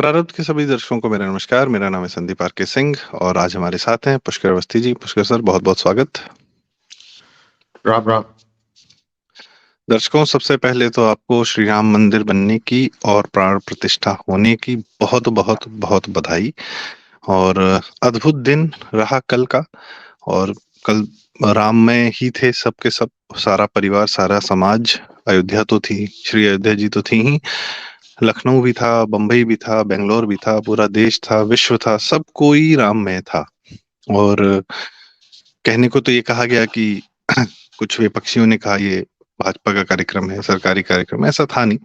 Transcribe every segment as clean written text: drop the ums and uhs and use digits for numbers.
प्रारब्ध के सभी दर्शकों को मेरा नमस्कार। मेरा नाम है संदीप आर के सिंह और आज हमारे साथ हैं पुष्कर अवस्थी जी। पुष्कर सर, बहुत बहुत स्वागत। राम राम। दर्शकों, सबसे पहले तो आपको श्री राम मंदिर बनने की और प्राण प्रतिष्ठा होने की बहुत बहुत बहुत बधाई। और अद्भुत दिन रहा कल का। और कल राममय ही थे सबके सब। सारा परिवार, सारा समाज। अयोध्या तो थी, श्री अयोध्या जी तो थी ही। लखनऊ भी था, बम्बई भी था, बेंगलोर भी था, पूरा देश था, विश्व था, सब कोई राममय था। और कहने को तो ये कहा गया कि कुछ विपक्षियों ने कहा ये भाजपा का कार्यक्रम है, सरकारी कार्यक्रम है। ऐसा था नहीं,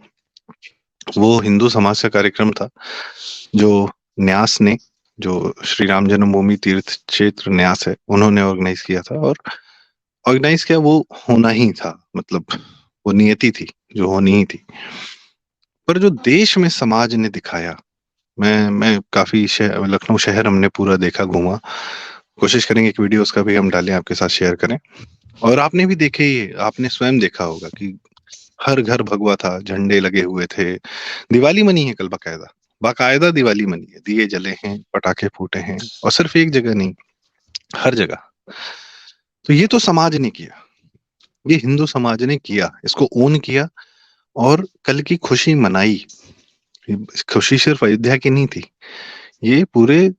वो हिंदू समाज का कार्यक्रम था जो न्यास ने, जो श्री राम जन्मभूमि तीर्थ क्षेत्र न्यास है, उन्होंने ऑर्गेनाइज किया था। और ऑर्गेनाइज किया, वो होना ही था, मतलब वो नियति थी जो होनी ही थी। पर जो देश में समाज ने दिखाया, मैं काफी लखनऊ शहर हमने पूरा देखा, घूमा। कोशिश करेंगे कि वीडियो उसका भी हम डालें, आपके साथ शेयर करें। और आपने भी देखे, ये आपने स्वयं देखा होगा कि हर घर भगवा था, झंडे लगे हुए थे। दिवाली मनी है कल, बाकायदा बाकायदा दिवाली मनी है, दिए जले हैं, पटाखे फूटे हैं। और सिर्फ एक जगह नहीं, हर जगह। तो ये तो समाज ने किया, ये हिंदू समाज ने किया, इसको ओन किया। और कल की खुशी मनाई। खुशी सिर्फ अयोध्या की नहीं थी, ये पूरे,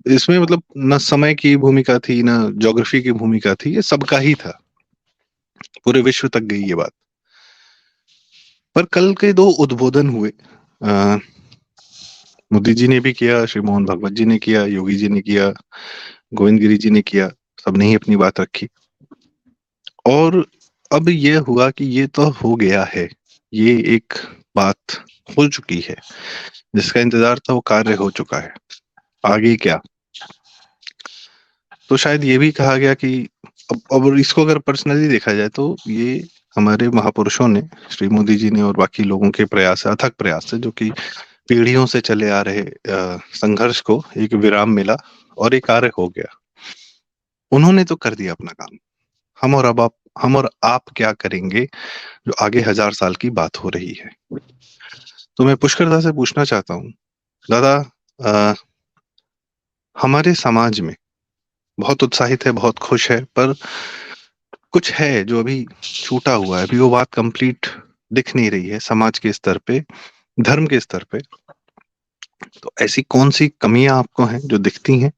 इसमें मतलब न समय की भूमिका थी, न ज्योग्राफी की भूमिका थी, ये सबका ही था। पूरे विश्व तक गई ये बात। पर कल के दो उद्बोधन हुए। अ, मोदी जी ने भी किया, श्री मोहन भागवत जी ने किया, योगी जी ने किया, गोविंद गिरी जी ने किया। सबने ही अपनी बात रखी। और अब ये हुआ कि ये तो हो गया है, ये एक बात हो चुकी है, जिसका इंतजार था वो कार्य हो चुका है। आगे क्या? तो शायद ये भी कहा गया कि अब इसको अगर पर्सनली देखा जाए तो ये हमारे महापुरुषों ने, श्री मोदी जी ने और बाकी लोगों के प्रयास से, अथक प्रयास से, जो कि पीढ़ियों से चले आ रहे संघर्ष को एक विराम मिला और एक कार्य हो गया। उन्होंने तो कर दिया अपना काम। हम और आप क्या करेंगे जो आगे 1000 साल की बात हो रही है? तो मैं पुष्कर दा से पूछना चाहता हूँ, दादा, अ, हमारे समाज में बहुत उत्साहित है, बहुत खुश है, पर कुछ है जो अभी छूटा हुआ है, अभी वो बात कंप्लीट दिख नहीं रही है समाज के स्तर पे, धर्म के स्तर पे। तो ऐसी कौन सी कमियां आपको हैं जो दिखती हैं,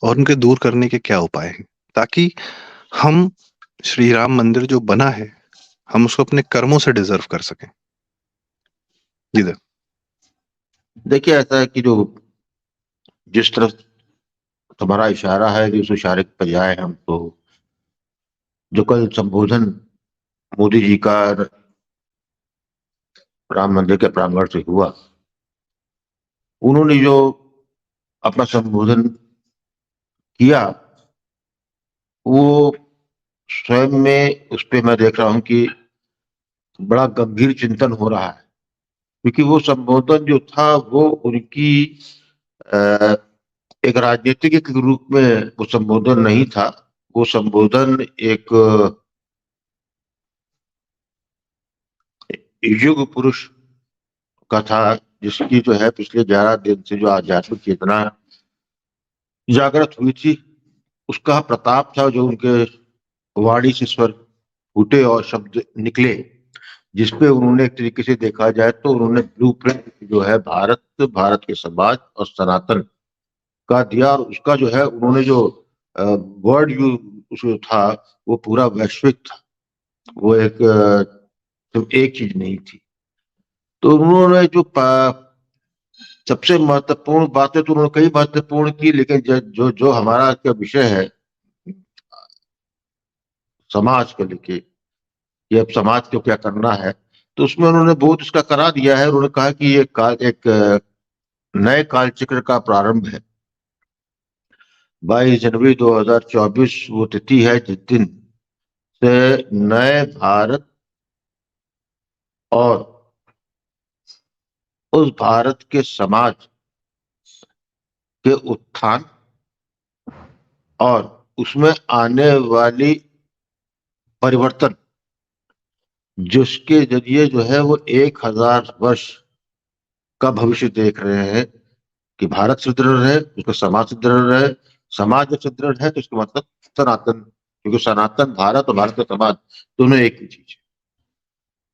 और उनके दूर करने के क्या उपाय हैं, ताकि हम श्री राम मंदिर जो बना है, हम उसको अपने कर्मों से डिजर्व कर सकें? जी सर। देखिए, ऐसा है कि जो जिस तरफ तुम्हारा इशारा है कि उस इशारे पर जाए हम तो, जो कल संबोधन मोदी जी का राम मंदिर के प्रांगण से हुआ, उन्होंने जो अपना संबोधन किया, वो स्वयं में उस पे मैं देख रहा हूं कि बड़ा गंभीर चिंतन हो रहा है। क्योंकि वो संबोधन जो था वो उनकी अ, एक राजनीतिक के रूप में वो संबोधन नहीं था। वो संबोधन एक युग पुरुष का था, जिसकी जो है पिछले 11 दिन से जो आध्यात्मिक चेतना जागृत हुई थी, उसका प्रताप था, जो उनके वाणी से स्वर फूटे और शब्द निकले, जिसपे उन्होंने एक तरीके से देखा जाए तो उन्होंने ब्लूप्रिंट जो है भारत के समाज और सनातन का दिया। और उसका जो है उन्होंने जो वर्ड जो था वो पूरा वैश्विक था। वो एक सिर्फ एक चीज नहीं थी। तो उन्होंने जो सबसे महत्वपूर्ण बातें तो उन्होंने कई महत्वपूर्ण की, लेकिन जो जो हमारा का विषय है समाज को लेके, ये अब समाज को क्या करना है, तो उसमें उन्होंने बहुत इसका करा दिया है। उन्होंने कहा कि ये एक नए काल चक्र का प्रारंभ है। 22 जनवरी 2024 वो तिथि है जिस दिन से नए भारत और उस भारत के समाज के उत्थान और उसमें आने वाली परिवर्तन, जिसके जरिए जो है वो 1000 वर्ष का भविष्य देख रहे हैं कि भारत सुदृढ़ रहे, उसका समाज सुदृढ़ रहे। समाज जब सुदृढ़ है तो इसका मतलब सनातन, क्योंकि सनातन भारत और भारत का समाज दोनों एक ही चीज है।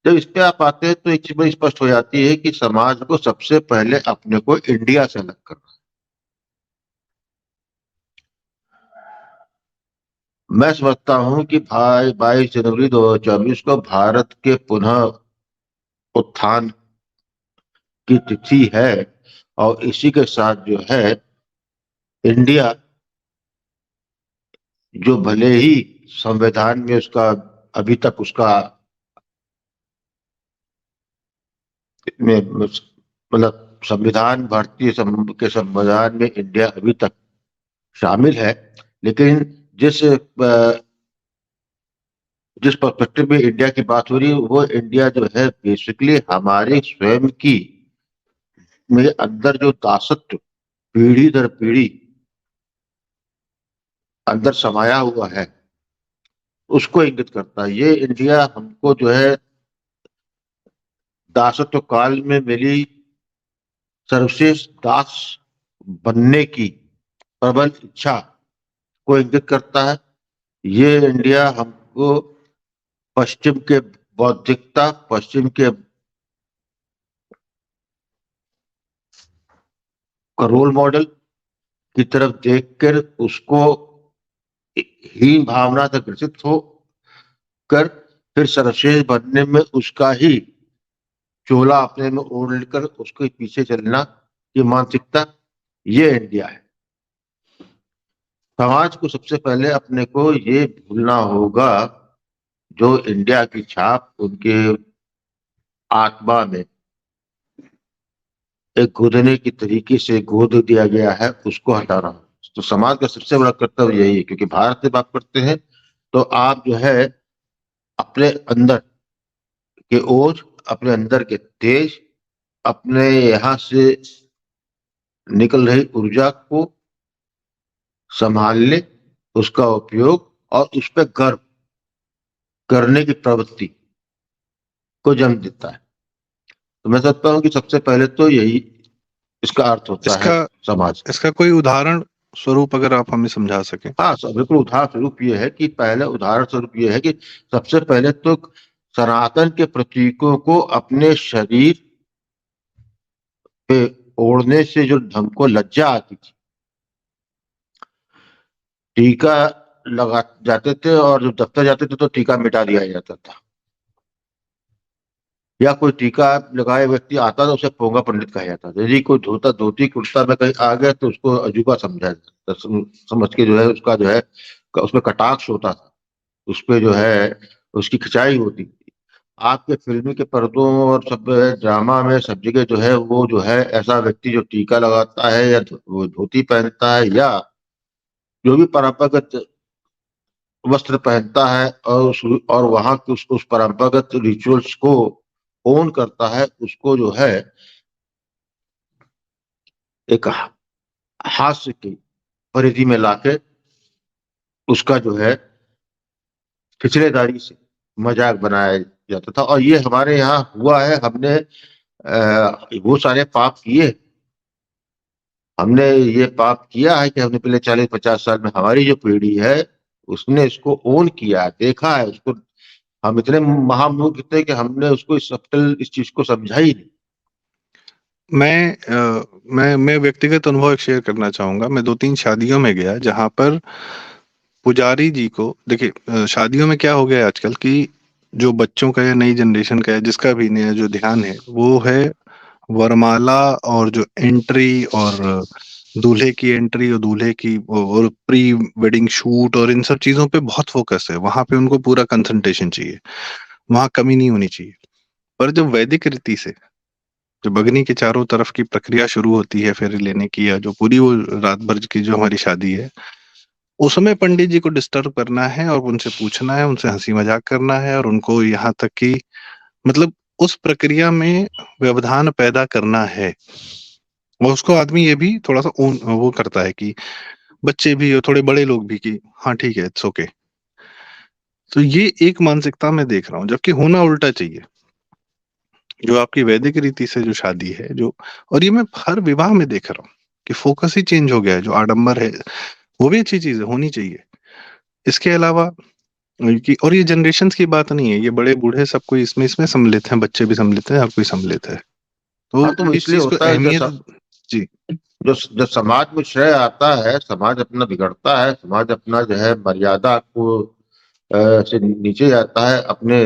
जब इस पे आप आते हैं तो एक चीज बड़ी स्पष्ट हो जाती है कि समाज को सबसे पहले अपने को इंडिया से अलग करना है। मैं समझता हूं कि भाई 22 जनवरी 2024 को भारत के पुनः उत्थान की तिथि है, और इसी के साथ जो है इंडिया, जो भले ही संविधान में उसका अभी तक उसका मतलब संविधान, के संविधान में इंडिया अभी तक शामिल है, लेकिन जिस पर्सपेक्टिव में इंडिया की बात हो रही है वो इंडिया जो है बेसिकली हमारे स्वयं की में अंदर जो दासत्व पीढ़ी दर पीढ़ी अंदर समाया हुआ है उसको इंगित करता है। ये इंडिया हमको जो है दासत्व काल में मिली सर्वश्रेष्ठ दास बनने की प्रबल इच्छा को इंगित करता है। ये इंडिया हमको पश्चिम के बौद्धिकता, पश्चिम के रोल मॉडल की तरफ देखकर उसको हीन भावना से ग्रसित हो कर फिर सर्वश्रेष्ठ बनने में उसका ही चोला अपने में ओढ़ लेकर उसके पीछे चलना, ये मानसिकता, ये इंडिया है। समाज को सबसे पहले अपने को ये भूलना होगा जो इंडिया की छाप उनके आत्मा में एक गोदने की तरीके से गोद दिया गया है उसको हटाना। तो समाज का सबसे बड़ा कर्तव्य यही है, क्योंकि भारत से बात करते हैं तो आप जो है अपने अंदर के ओज, अपने अंदर के तेज, अपने यहाँ से निकल रही ऊर्जा को संभालने, उसका उपयोग और उस पर गर्व करने की प्रवृत्ति को जन्म देता है। तो मैं समझता हूँ कि सबसे पहले तो यही इसका अर्थ होता है इसका समाज। इसका कोई उदाहरण स्वरूप अगर आप हमें समझा सकें। हाँ, बिल्कुल उदाहरण स्वरूप ये है कि पहले उदाहरण स्वरूप ये है कि सबसे पहले तो सनातन के प्रतीकों को अपने शरीर पे ओढ़ने से जो हमको लज्जा आती थी, टीका लगा जाते थे और जब दफ्तर जाते थे तो टीका मिटा दिया जाता था, या कोई टीका लगाए व्यक्ति आता था उसे पोंगा पंडित कहा जाता था। यदि कोई धोता धोती कुर्ता में कहीं आ गया तो उसको अजूबा समझा जाता था, समझ के जो है उसका जो है उसमें कटाक्ष होता था, उस पे जो है उसकी खिंचाई होती थी। आपके फिल्मी के पर्दों और सब ड्रामा में सब जगह जो है वो जो है ऐसा व्यक्ति जो टीका लगाता है या वो धोती पहनता है या जो भी परंपरागत वस्त्र पहनता है और और वहां के उस परंपरागत रिचुअल्स को ओन करता है, उसको जो है एक हास्य की परिधि में लाके उसका जो है फिचलेदारी से मजाक बनाया जाता था। और ये हमारे यहाँ हुआ है, हमने वो सारे पाप किए, हमने ये पाप किया है कि हमने पहले 40-50 साल में हमारी जो पीढ़ी है उसने इसको ओन किया, देखा है उसको। हम इतने महामूर्ख थे कि हमने उसको इस चीज को समझा ही नहीं। मैं व्यक्तिगत अनुभव एक शेयर करना चाहूंगा। मैं 2-3 शादियों में गया जहां पर पुजारी जी को देखिए, शादियों में क्या हो गया है आजकल कि जो बच्चों का या नई जनरेशन का है, जिसका भी नया जो ध्यान है वो है वरमाला और जो एंट्री और दूल्हे की एंट्री और दूल्हे की और प्री वेडिंग शूट और इन सब चीजों पे बहुत फोकस है। वहां पे उनको पूरा कंसंट्रेशन चाहिए, वहां कमी नहीं होनी चाहिए। पर जब वैदिक रीति से जब अग्नि के चारों तरफ की प्रक्रिया शुरू होती है फेरे लेने की, या जो पूरी वो रात भर की जो हमारी शादी है, उसमें पंडित जी को डिस्टर्ब करना है और उनसे पूछना है, उनसे हंसी मजाक करना है और उनको यहाँ तक कि मतलब उस प्रक्रिया में व्यवधान पैदा करना है। और उसको आदमी ये भी थोड़ा सा वो करता है कि बच्चे भी और थोड़े बड़े लोग भी कि हाँ ठीक है, इट्स ओके। तो ये एक मानसिकता मैं देख रहा हूँ, जबकि होना उल्टा चाहिए। जो आपकी वैदिक रीति से जो शादी है, जो, और ये मैं हर विवाह में देख रहा हूँ कि फोकस ही चेंज हो गया है। जो आडंबर है वो भी अच्छी चीज है, होनी चाहिए। इसके अलावा कि, और ये जनरेशन की बात नहीं है, ये बड़े बूढ़े सब कोई इसमें इसमें सम्मिलित हैं, बच्चे भी सम्मिलित हैं, हर कोई सम्मिलित है। तो हाँ, तो इस इसलिए चीज को होता है अहमियत। जी। जो समाज में श्रेय आता है, समाज अपना बिगड़ता है, समाज अपना जो है मर्यादा को से नीचे जाता है, अपने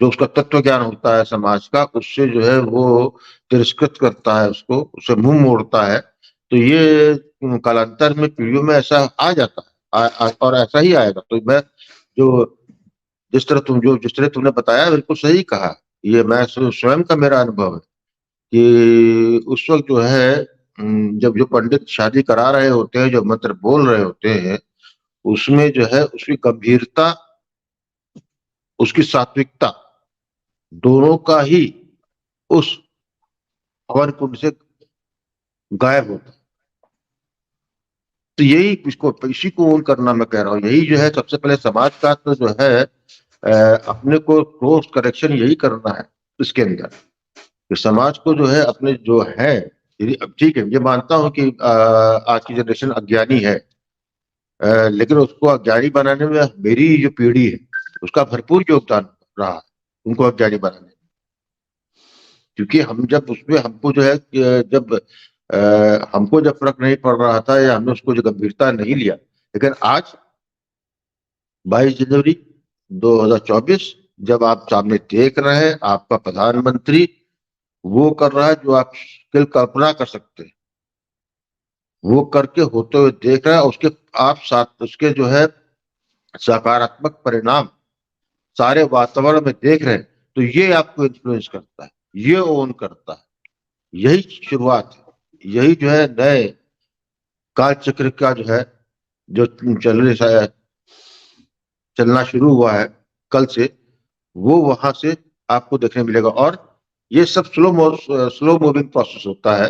जो उसका तत्व ज्ञान होता है समाज का, उससे जो है वो तिरस्कृत करता है, उसको उससे मुंह मोड़ता है। तो ये कालांतर में पीढ़ियों में ऐसा आ जाता है, और ऐसा ही आएगा। तो मैं जो जिस तरह तुमने बताया, बिल्कुल सही कहा। ये मैं स्वयं का मेरा अनुभव है कि उस वक्त जो है जब जो पंडित शादी करा रहे होते हैं, जो मंत्र बोल रहे होते हैं, उसमें जो है उसकी गंभीरता, उसकी सात्विकता, दोनों का ही उस हवन कुंड से गायब होता है। तो यही इसको इसी को ओन करना मैं कह रहा हूँ। यही जो है सबसे पहले समाज का तो जो है अपने को कोर्स करेक्शन यही करना है इसके अंदर, कि समाज को जो है अपने जो है, अब ठीक है, ये मानता हूँ कि आज की जनरेशन अज्ञानी है, लेकिन उसको अज्ञानी बनाने में मेरी जो पीढ़ी है उसका भरपूर योगदान रहा है, उनको अज्ञानी बनाने में। क्योंकि हम जब उसमें हमको जो है जब हमको जब फर्क नहीं पड़ रहा था, या हमने उसको जो गंभीरता नहीं लिया, लेकिन आज 22 जनवरी 2024 जब आप सामने देख रहे हैं, आपका प्रधानमंत्री वो कर रहा है जो आप केवल कल्पना कर सकते हैं, वो करके होते हुए देख रहा है। उसके आप साथ उसके जो है सकारात्मक परिणाम सारे वातावरण में देख रहे हैं, तो ये आपको इन्फ्लुएंस करता है, ये ओन करता है। यही शुरुआत है, यही जो है नए काल चक्र का जो है, जो चलना शुरू हुआ है कल से, वो वहां से आपको देखने मिलेगा। और ये सब स्लो मूविंग प्रोसेस होता है,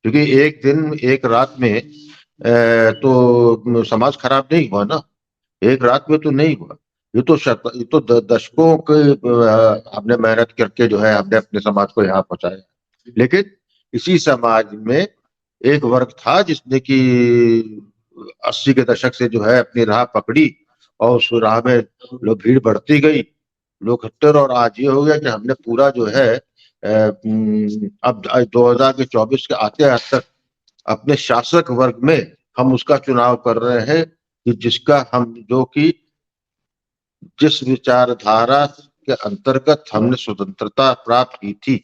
क्योंकि एक दिन एक रात में तो समाज खराब नहीं हुआ ना, एक रात में तो नहीं हुआ। ये तो दशकों के हमने मेहनत करके जो है हमने अपने समाज को यहाँ पहुंचाया। लेकिन इसी समाज में एक वर्ग था जिसने कि 80 के दशक से जो है अपनी राह पकड़ी, और उस राह में लोग भीड़ बढ़ती गई, लोग इकट्ठे, और आज ये हो गया कि हमने पूरा जो है अब 2024 के आते आते तक अपने शासक वर्ग में हम उसका चुनाव कर रहे हैं, कि जिसका हम जो कि जिस विचारधारा के अंतर्गत हमने स्वतंत्रता प्राप्त की थी,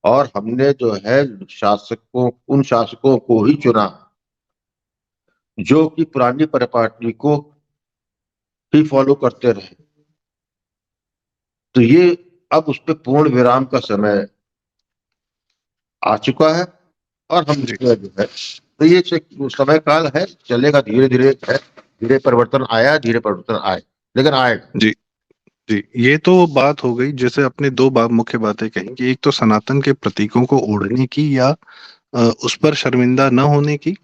और हमने जो है उन शासकों को ही चुना जो कि पुरानी परिपाटी को ही फॉलो करते रहे। तो ये अब उस पर पूर्ण विराम का समय आ चुका है, और हम जी। इसमें जो है, तो ये समय काल है, चलेगा धीरे धीरे है, धीरे परिवर्तन आया, धीरे परिवर्तन आए, लेकिन आएगा। जी। जी, ये तो बात हो गई, जैसे अपने दो मुख्य बातें कही कि एक तो सनातन के प्रतीकों को ओढ़ने की या उस पर शर्मिंदा न होने की।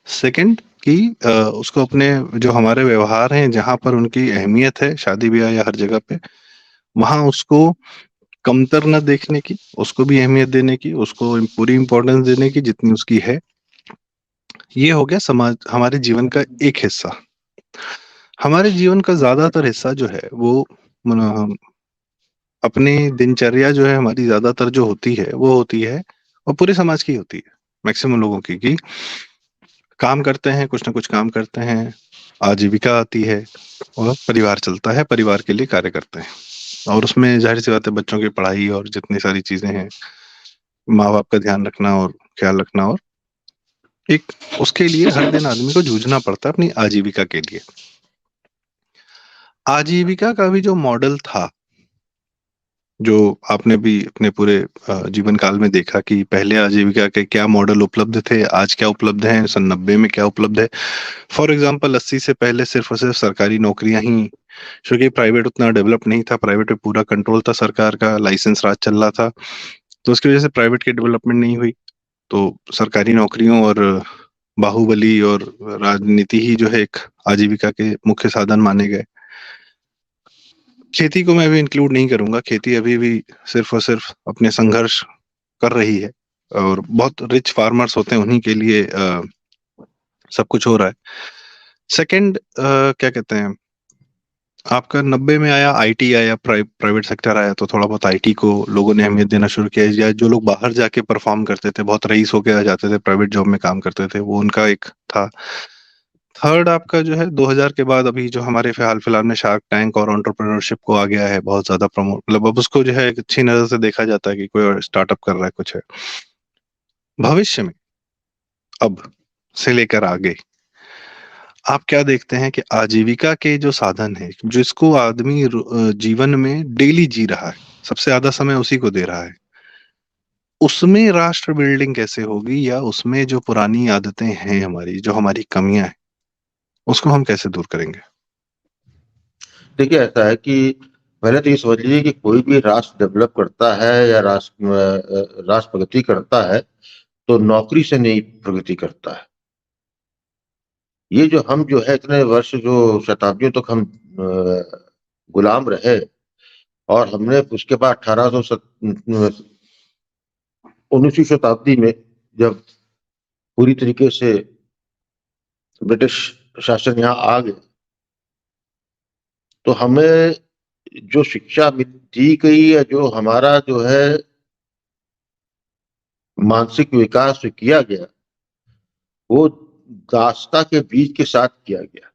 सेकंड कि उसको अपने जो हमारे व्यवहार हैं जहां पर उनकी अहमियत है, शादी ब्याह या हर जगह पे, वहां उसको कमतर न देखने की, उसको भी अहमियत देने की, उसको पूरी इंपॉर्टेंस देने की जितनी उसकी है। ये हो गया समाज, हमारे जीवन का एक हिस्सा। हमारे जीवन का ज्यादातर हिस्सा जो है वो अपनी दिनचर्या जो है हमारी ज्यादातर जो होती है वो होती है, और पूरे समाज की होती है, मैक्सिमम लोगों की, कि काम करते हैं, कुछ ना कुछ काम करते हैं, आजीविका आती है और परिवार चलता है, परिवार के लिए कार्य करते हैं। और उसमें जाहिर सी बात है, बच्चों की पढ़ाई और जितनी सारी चीजें हैं, माँ बाप का ध्यान रखना और ख्याल रखना, और एक उसके लिए हर दिन आदमी को जूझना पड़ता है अपनी आजीविका के लिए। आजीविका का भी जो मॉडल था, जो आपने भी अपने पूरे जीवन काल में देखा कि पहले आजीविका के क्या मॉडल उपलब्ध थे, आज क्या उपलब्ध हैं, सन 90 में क्या उपलब्ध है। फॉर एग्जाम्पल 80 से पहले सिर्फ और सिर्फ सरकारी नौकरियां ही, क्योंकि प्राइवेट उतना डेवलप नहीं था, प्राइवेट पे पूरा कंट्रोल था, सरकार का लाइसेंस राज चल रहा था, तो उसकी वजह से प्राइवेट की डेवलपमेंट नहीं हुई। तो सरकारी नौकरियों और बाहुबली और राजनीति ही जो है एक आजीविका के मुख्य साधन माने गए। खेती को मैं भी इंक्लूड नहीं करूंगा। खेती अभी भी सिर्फ और सिर्फ अपने संघर्ष कर रही है, और बहुत रिच फार्मर्स होते हैं उन्हीं के लिए सब कुछ हो रहा है। सेकंड, क्या कहते हैं, आपका 90 में आया, आईटी आया, प्राइवेट सेक्टर आया, तो थोड़ा बहुत आईटी को लोगों ने अहमियत देना शुरू किया। या जो लोग बाहर जाके परफॉर्म करते थे, बहुत रईस होके आ जाते थे, प्राइवेट जॉब में काम करते थे, वो उनका एक था। थर्ड आपका जो है 2000 के बाद अभी जो हमारे हाल फिलहाल में शार्क टैंक और एंटरप्रेन्योरशिप को आ गया है, बहुत ज्यादा प्रमोट, मतलब अब उसको जो है एक अच्छी नजर से देखा जाता है कि कोई स्टार्टअप कर रहा है, कुछ है। भविष्य में अब से लेकर आगे आप क्या देखते हैं कि आजीविका के जो साधन है, जिसको आदमी जीवन में डेली जी रहा है, सबसे ज्यादा समय उसी को दे रहा है, उसमें राष्ट्र बिल्डिंग कैसे होगी? या उसमें जो पुरानी आदतें हैं हमारी, जो हमारी कमियां हैं, उसको हम कैसे दूर करेंगे? देखिए, ऐसा है कि पहले तो ये समझ लीजिए कि कोई भी राष्ट्र डेवलप करता है या राष्ट्र प्रगति करता है तो नौकरी से नहीं प्रगति करता है। ये जो हम जो है इतने वर्ष, जो शताब्दियों तक हम गुलाम रहे, और हमने उसके बाद 19वीं शताब्दी में जब पूरी तरीके से ब्रिटिश शासन यहाँ आ गए, तो हमें जो शिक्षा दी गई या जो हमारा जो है मानसिक विकास जो किया गया, वो दासता के बीज के साथ किया गया।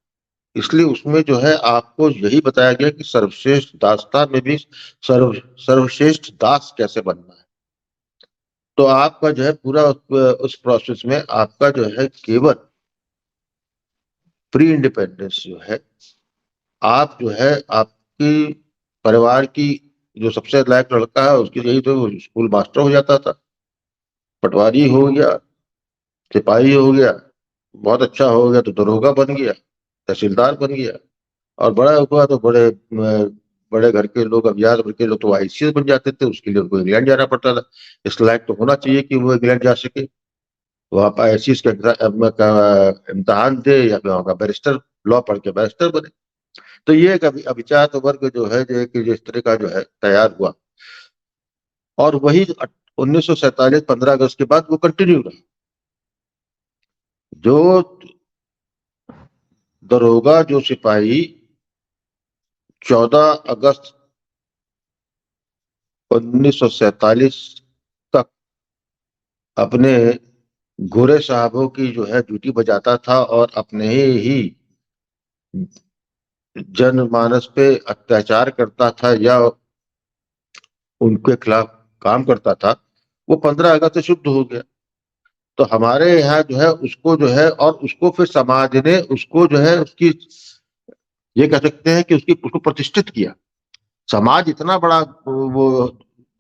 इसलिए उसमें जो है आपको यही बताया गया कि सर्वश्रेष्ठ दासता में भी सर्वश्रेष्ठ दास कैसे बनना है। तो आपका जो है पूरा उस प्रोसेस में आपका जो है केवल प्री इंडिपेंडेंस जो है, आप जो है आपकी परिवार की जो सबसे लायक लड़का है उसकी यही तो स्कूल मास्टर हो जाता था, पटवारी हो गया, सिपाही हो गया, बहुत अच्छा हो गया तो दरोगा बन गया, तहसीलदार बन गया, और बड़ा हुआ तो बड़े घर के लोग, अभिजात वर्ग के लोग तो आईसीएस बन जाते थे। उसके लिए उनको इंग्लैंड जाना पड़ता था। इस लायक तो होना चाहिए कि वो इंग्लैंड जा सके, वहां पर आईसीएस का इम्तहान दे, या फिर वहां का बैरिस्टर, लॉ पढ़ के बैरिस्टर बने। तो ये एक अभिजात वर्ग जो है, जो एक जिस तरह का जो है तैयार हुआ, और वही 1947 15 अगस्त के बाद वो कंटिन्यू रहा। जो दरोगा, जो सिपाही 14 अगस्त 1947 तक अपने गोरे साहबों की जो है ड्यूटी बजाता था और अपने ही जनमानस पे अत्याचार करता था या उनके खिलाफ काम करता था, वो 15 अगस्त से शुद्ध हो गया। तो हमारे यहाँ जो है उसको जो है, और उसको फिर समाज ने उसको जो है उसकी, ये कह सकते हैं कि उसको प्रतिष्ठित किया। समाज इतना बड़ा वो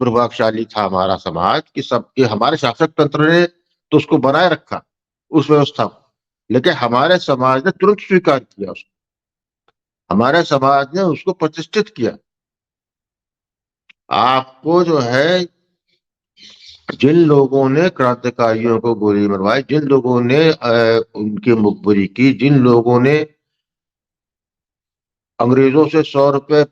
प्रभावशाली था हमारा समाज, कि सबके हमारे शासक तंत्र ने तो उसको बनाए रखा, उस व्यवस्था को। लेकिन हमारे समाज ने तुरंत स्वीकार किया उसको, हमारे समाज ने उसको प्रतिष्ठित किया। आपको जो है, जिन लोगों ने क्रांतिकारियों को गोली मरवाई, जिन लोगों ने उनकी मुखबरी की, जिन लोगों ने अंग्रेजों से 100 रुपए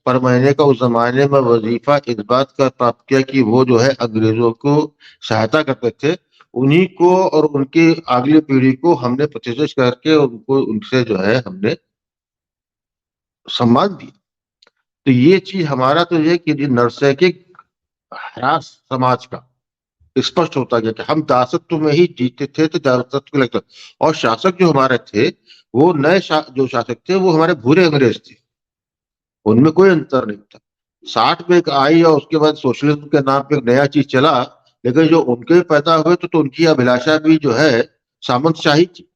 पर महीने का उस जमाने में वजीफा इस बात का प्राप्त किया कि वो जो है अंग्रेजों को सहायता करते थे, उन्हीं को और उनकी अगली पीढ़ी को हमने प्रतिष्ठित करके उनको, उनसे जो है हमने सम्मान दिया। तो ये चीज हमारा तो ये कि नरसैकिक ह्रास समाज का स्पष्ट होता गया कि हम दासत्व में ही जीते थे, तो दासत्व के लगता। और शासक जो हमारे थे, वो जो शासक थे वो हमारे भूरे अंग्रेज थे, उनमें कोई अंतर नहीं था। 60 में एक आई और उसके बाद सोशलिज्म के नाम पे एक नया चीज चला, लेकिन जो उनके पैदा हुए तो उनकी अभिलाषा भी जो है सामंतशाही थी।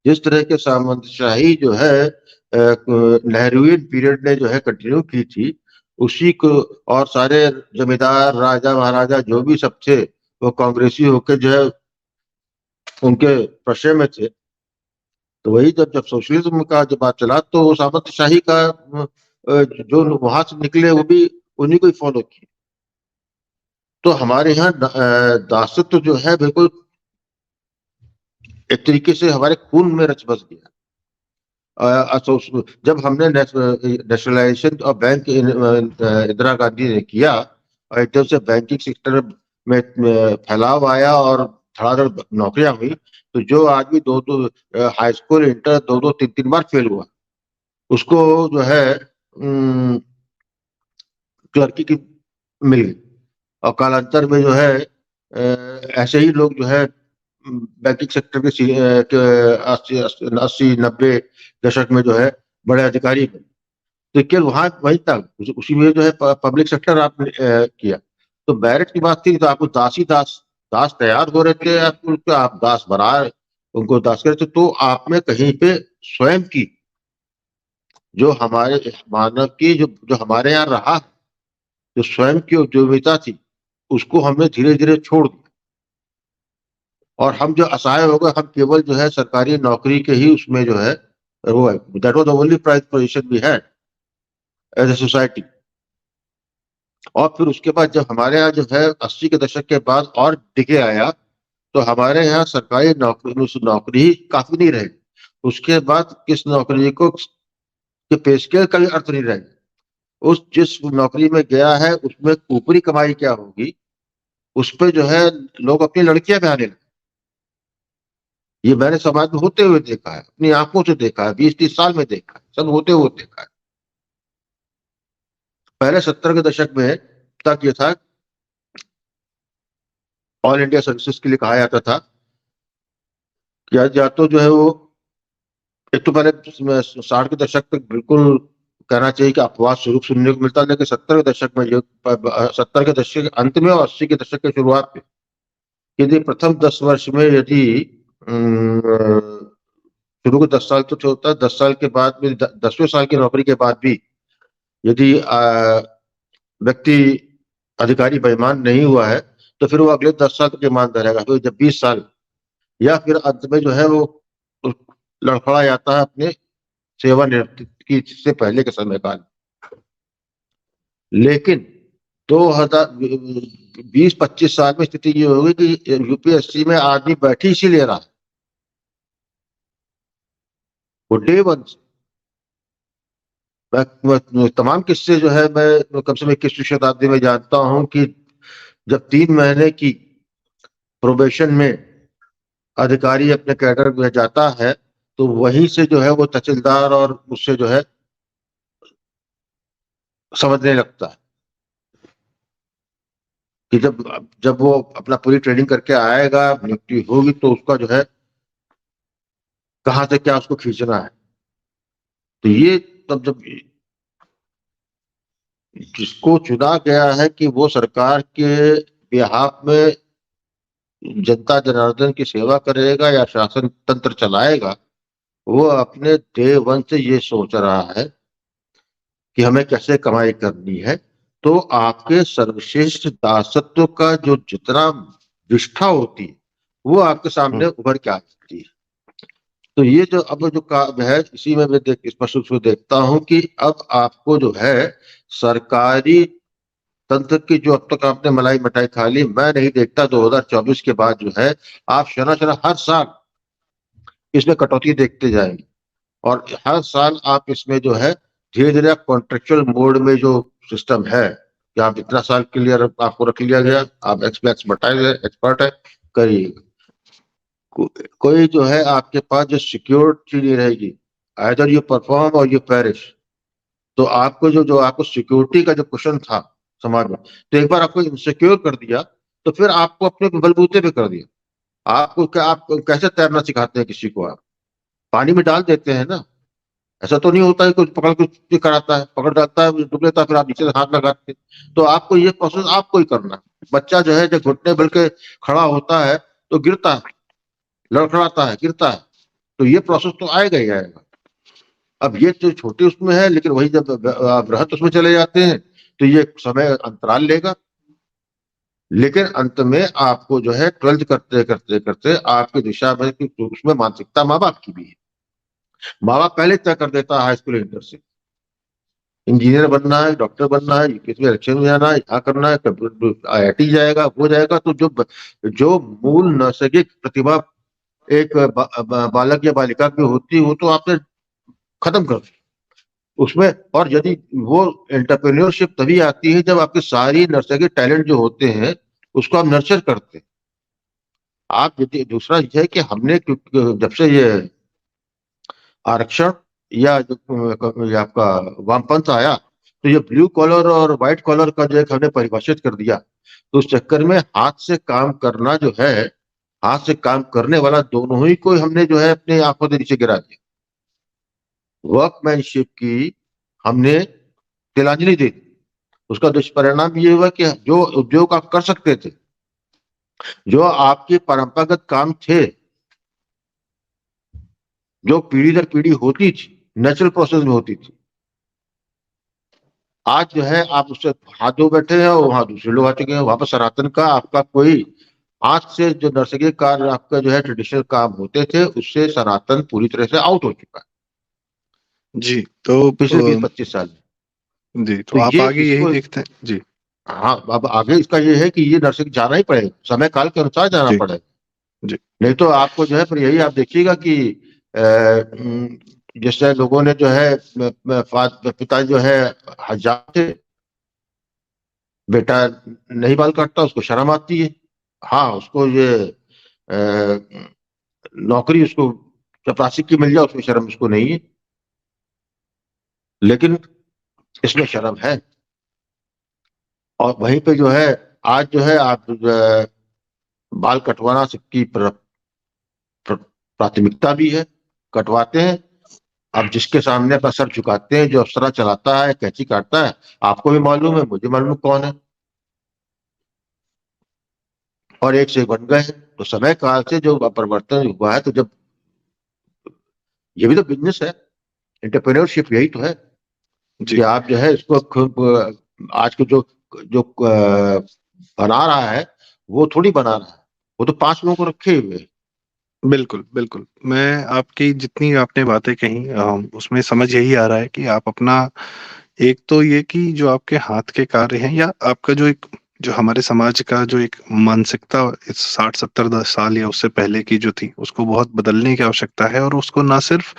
जिस तरह के सामंतशाही जो है नेहरूवियन पीरियड ने जो है कंटिन्यू की थी, उसी को, और सारे जमींदार राजा महाराजा जो भी सब थे, वो कांग्रेसी होकर जो है उनके प्रशय में थे। तो वही जब सोशलिज्म का जब बात चला, तो वो सामंतशाही का जो वहां से निकले वो भी उन्हीं को ही फॉलो किए। तो हमारे यहाँ दासत्व जो है बिल्कुल एक तरीके से हमारे खून में रच बस गया। जब हमने नेशनलाइजेशन और बैंक इंदिरा गांधी ने किया और एकदम से बैंकिंग सेक्टर में फैलाव आया और धड़ाधड़ नौकरियां हुई, तो जो आदमी दो दो हाई स्कूल इंटर दो दो तीन तीन बार फेल हुआ, उसको जो है क्लर्की की मिल गई। और कालांतर में जो है ऐसे ही लोग जो है बैंकिंग सेक्टर के 80-90 दशक में जो है बड़े अधिकारी बने। तो केवल वहां वही तक उसी में जो है पब्लिक सेक्टर आपने किया। तो बैरट की बात थी तो आपको दास ही दास दास तैयार हो रहे थे, आपको आप दास बना उनको दास करे थे। तो आप में कहीं पे स्वयं की जो हमारे मानव की जो हमारे यहाँ रहा, जो स्वयं की उद्यमिता थी, उसको हमने धीरे धीरे छोड़ दिया और हम जो असहाय हो गए, हम केवल जो है सरकारी नौकरी के ही उसमें जो है वो है। That was the only prize position we had as a society. और फिर उसके बाद जब हमारे यहाँ जो है 80 के दशक के बाद और डिके आया, तो हमारे यहाँ सरकारी नौकरी ही काफी नहीं रही। उसके बाद किस नौकरी को के पे स्केल का भी अर्थ नहीं रहेगा। उस जिस नौकरी में गया है उसमें ऊपरी कमाई क्या होगी, उस पे जो है लोग अपनी लड़कियां भी आने लगे। ये मैंने समाज में होते हुए देखा है, अपनी आंखों से देखा है, 20-30 साल में देखा है, सब होते हुए देखा है। पहले 70 के दशक में तक ये था, ऑल इंडिया सर्विसेज के लिए कहा जाता था कि या तो जो है वो एक तो पहले 60 के दशक तक बिल्कुल कहना चाहिए कि अपवाद स्वरूप सुनने को मिलता, लेकिन 70 के दशक में जो 70 के दशक के अंत में और 80 के दशक के शुरुआत में यदि प्रथम 10 वर्ष में यदि शुरू के 10 साल तो होता है, 10 साल के बाद में 10वें साल की नौकरी के बाद भी यदि व्यक्ति अधिकारी बेईमान नहीं हुआ है, तो फिर वो अगले 10 साल तक ईमानदार रहेगा। फिर जब 20 साल या फिर अंत में जो है वो लड़खड़ा जाता है अपने सेवानिवृत्ति की से पहले के समय काल। लेकिन 2020-25 साल में स्थिति ये होगी कि यूपीएससी में आदमी बैठी इसीलिए रहा, वो डे वन। मैं तमाम किस्से जो है मैं कम से कम 21वीं शताब्दी में जानता हूं कि जब 3 महीने की प्रोबेशन में अधिकारी अपने कैडर में जाता है, तो वहीं से जो है वो तहसीलदार और उससे जो है समझने लगता है कि जब जब वो अपना पूरी ट्रेनिंग करके आएगा, नियुक्ति होगी, तो उसका जो है कहाँ से क्या उसको खींचना है। तो ये तब जब जिसको चुना गया है कि वो सरकार के बिहाफ में जनता जनार्दन की सेवा करेगा या शासन तंत्र चलाएगा, वो अपने डे वन से ये सोच रहा है कि हमें कैसे कमाई करनी है। तो आपके सर्वश्रेष्ठ दासत्व का जो जितना विष्ठा होती है वो आपके सामने उभर के आ जाती है। तो ये जो अब जो काम है, इसी में मैं स्पष्ट रूप से देखता हूं कि अब आपको जो है सरकारी तंत्र की जो अब तक आपने मलाई मिठाई खा ली, मैं नहीं देखता 2024 के बाद जो है आप शना शना हर साल इसमें कटौती देखते जाएंगे। और हर साल आप इसमें जो है धीरे धीरे कॉन्ट्रेक्चुअल मोड में जो सिस्टम है कि आप इतना साल के लिए आपको रख लिया गया, आप एक्सपर्ट है, करिए। कोई जो है आपके पास जो सिक्योर चीज नहीं रहेगी, आइदर यू परफॉर्म और यू पेरिश। तो आपको जो आपको सिक्योरिटी का जो क्वेश्चन था समाज में, तो एक बार आपको इनसिक्योर कर दिया, तो फिर आपको अपने बलबूते पे कर दिया। आपको क्या, आप कैसे तैरना सिखाते हैं किसी को? आप पानी में डाल देते हैं ना, ऐसा तो नहीं होता है कुछ पकड़ के कराता है, पकड़ डालता है, डूब लेता है, फिर आप नीचे से हाथ लगाते हैं। तो आपको ये प्रोसेस आपको ही करना है। बच्चा जो है जब घुटने बल के खड़ा होता है तो गिरता है, लड़खड़ाता है, गिरता है, तो ये प्रोसेस तो आएगा ही आएगा। अब ये तो छोटे उसमें है, लेकिन वही जब बृहत उसमें चले जाते हैं तो ये समय अंतराल लेगा। लेकिन अंत में आपको जो है 12th करते करते करते आपकी दिशा में उसमें मानसिकता माँ बाप की भी है। माँ बाप पहले तय कर देता है हाई स्कूल इंटर से, इंजीनियर बनना है, डॉक्टर बनना है, यूपीएससी में इलेक्शन में जाना है, यहाँ करना है, आईआईटी जाएगा, वो जाएगा। तो जो मूल नैसर्गिक प्रतिभा एक बालक या बालिका की होती है, वो तो आपने खत्म कर उसमें। और यदि वो एंटरप्रेन्योरशिप तभी आती है जब आपके सारी नर्सरी के टैलेंट जो होते हैं उसको आप नर्चर करते हैं। आप यदि दूसरा ये है कि हमने जब से ये आरक्षण या ये आपका वामपंथ आया, तो ये ब्लू कॉलर और व्हाइट कॉलर का जो है हमने परिभाषित कर दिया। तो उस चक्कर में हाथ से काम करना जो है, हाथ से काम करने वाला दोनों ही को हमने जो है अपने आंखों के नीचे गिरा दिया। वर्कमैनशिप की हमने तिलांजलि दे दी। उसका दुष्परिणाम ये हुआ कि जो उद्योग आप कर सकते थे, जो आपके परंपरागत काम थे, जो पीढ़ी दर पीढ़ी होती थी, नेचुरल प्रोसेस में होती थी, आज जो है आप उससे हाथ धो बैठे हैं और वहां दूसरे लोग आ चुके हैं। वहां पर सनातन का आपका कोई आज से जो नर्सरी कार्य आपका जो है ट्रेडिशनल काम होते थे, उससे सनातन पूरी तरह से आउट हो चुका है जी। तो पिछले 20-25 साल में। जी, तो तो आप ये आगे यही इसको, देखते हैं। जी। हाँ, अब आगे इसका ये है कि ये नर्सरी जाना ही पड़ेगा, समय काल के अनुसार जाना जी। पड़ेगा। जी। नहीं तो आपको जो है फिर यही आप देखिएगा कि जैसे लोगों ने जो है पिता जो है हजाम थे, बेटा नहीं बाल काटता उसको शर्म आती है। हाँ, उसको ये नौकरी उसको चपरासी की मिल जाए उसमें शर्म उसको नहीं है, लेकिन इसमें शर्म है। और वहीं पे जो है आज जो है आप बाल कटवाना सबकी प्राथमिकता भी है, कटवाते हैं। अब जिसके सामने अपना सर झुकाते हैं, जो अप्सरा चलाता है, कैंची काटता है, आपको भी मालूम है, मुझे मालूम कौन है, और एक से एक बन गए हैं। तो समय काल से जो परिवर्तन हुआ है, तो जब ये भी तो बिजनेस है, एंटरप्रेन्योरशिप यही तो है कि जी। आप जो है इसको आज के जो जो बना रहा है वो थोड़ी बना रहा है, वो तो 5 लोगों को रखे हुए हैं। बिल्कुल, बिल्कुल। मैं आपकी जितनी आपने बातें कही उसमें समझ यही आ रहा है कि आप अपना एक तो ये कि जो आपके हाथ के कार्य हैं या आपका जो एक जो हमारे समाज का जो एक मानसिकता इस 60-70 साल या उससे पहले की जो थी, उसको बहुत बदलने की आवश्यकता है और उसको ना सिर्फ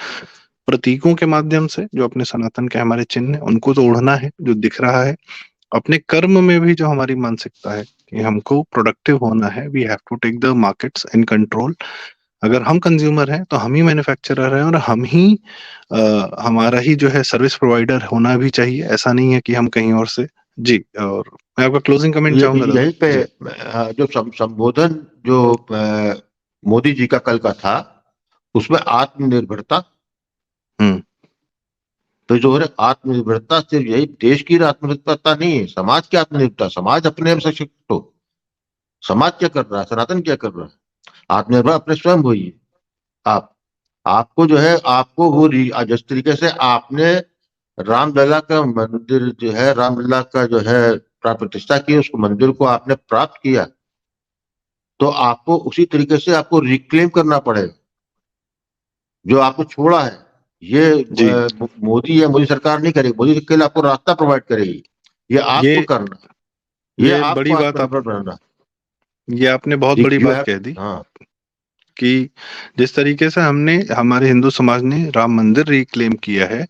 प्रतीकों के माध्यम से जो अपने सनातन के हमारे चिन्ह हैं, उनको तो ओढ़ना है, जो दिख रहा है। अपने कर्म में भी जो हमारी मानसिकता है कि हमको प्रोडक्टिव होना है, we have to take the markets in control. अगर हम कंज्यूमर हैं तो हम ही मैन्युफैक्चरर हैं और हम ही हमारा ही जो है सर्विस प्रोवाइडर होना भी चाहिए। ऐसा नहीं है कि हम कहीं और से। जी। और मैं आपका क्लोजिंग कमेंट ये चाहूंगा दादा। यहीं पे जी। जो संबोधन जो मोदी जी का कल का था, उसमें आत्मनिर्भरता, हम्म। तो जो है आत्मनिर्भरता सिर्फ यही देश की आत्मनिर्भरता नहीं है, समाज की आत्मनिर्भरता। समाज अपने आप सशक्त हो, समाज क्या कर रहा है, सनातन क्या कर रहा है, आत्मनिर्भर अपने स्वयं होइए। आप आपको जो है आपको वो जिस तरीके से आपने रामलला का मंदिर जो है, रामलला का जो है प्राण प्रतिष्ठा की, उसको मंदिर को आपने प्राप्त किया, तो आपको उसी तरीके से आपको रिक्लेम करना पड़ेगा जो आपको छोड़ा है। ये जी। मोदी या मोदी सरकार नहीं करेगी, मोदी के लिए आपको रास्ता प्रोवाइड करेगी। ये आपको ये करना, ये ये आपको बड़ी बात आप आत्मनिर्भर बनना। ये आपने बहुत बड़ी यू बात हैव, कह दी हाँ, कि जिस तरीके से हमने हमारे हिंदू समाज ने राम मंदिर रिक्लेम किया है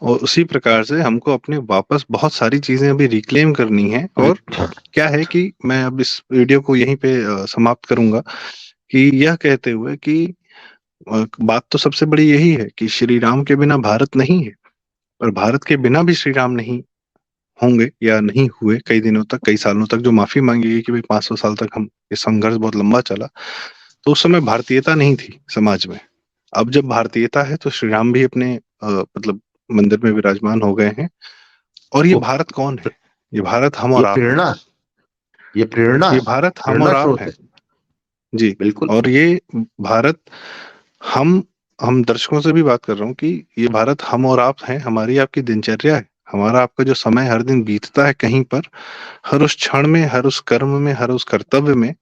और उसी प्रकार से हमको अपने वापस बहुत सारी चीजें अभी रिक्लेम करनी है। और क्या है कि मैं अब इस वीडियो को यहीं पे समाप्त करूंगा कि यह कहते हुए कि बात तो सबसे बड़ी यही है कि श्री राम के बिना भारत नहीं है, पर भारत के बिना भी श्री राम नहीं होंगे या नहीं हुए कई दिनों तक, कई सालों तक। जो माफी मांगी गई कि भाई 500 साल तक हम ये संघर्ष बहुत लंबा चला, तो उस समय भारतीयता नहीं थी समाज में। अब जब भारतीयता है तो श्री राम भी अपने मतलब मंदिर में विराजमान हो गए हैं। और ये वो भारत कौन है? ये भारत हम ये और आप हैं। प्रेरणा, ये प्रेरणा ये है, भारत हम प्रेरणा और आप स्रोत हैं। है। जी। बिल्कुल। और ये भारत हम हम दर्शकों से भी बात कर रहा हूँ कि ये भारत हम और आप हैं, हमारी आपकी दिनचर्या है, हमारा आपका जो समय हर दिन बीतता है कहीं पर, हर उस क्षण में, हर उस कर्म में, हर उस कर्तव्य में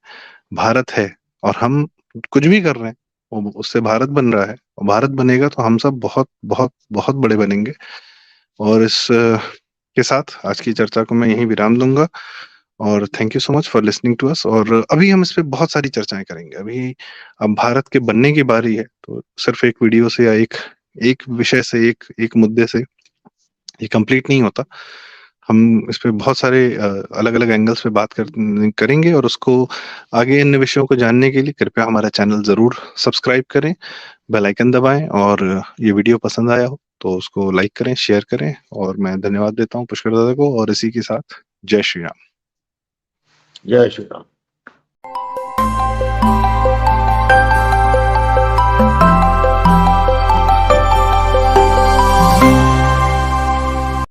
भारत है। और हम कुछ भी कर रहे हैं वो उससे भारत बन रहा है, और भारत बनेगा तो हम सब बहुत बहुत बहुत बड़े बनेंगे। और इस के साथ आज की चर्चा को मैं यहीं विराम दूंगा। और thank you so much for listening to us. और अभी हम इस पे बहुत सारी चर्चाएं करेंगे। अभी अब भारत के बनने की बारी है, तो सिर्फ एक वीडियो से या एक एक विषय से, एक मुद्दे से ये कंप्लीट नहीं होता। हम इस पे बहुत सारे अलग-अलग एंगल्स पे बात करेंगे, और उसको आगे अन्य विषयों को जानने के लिए कृपया हमारा चैनल ज़रूर सब्सक्राइब करें, बेल आइकन दबाएँ, और ये वीडियो पसंद आया हो तो उसको लाइक करें, शेयर करें, और मैं धन्यवाद देता हूँ पुष्कर दादा को, और इसी के साथ जय श्री राम। जय श्री राम।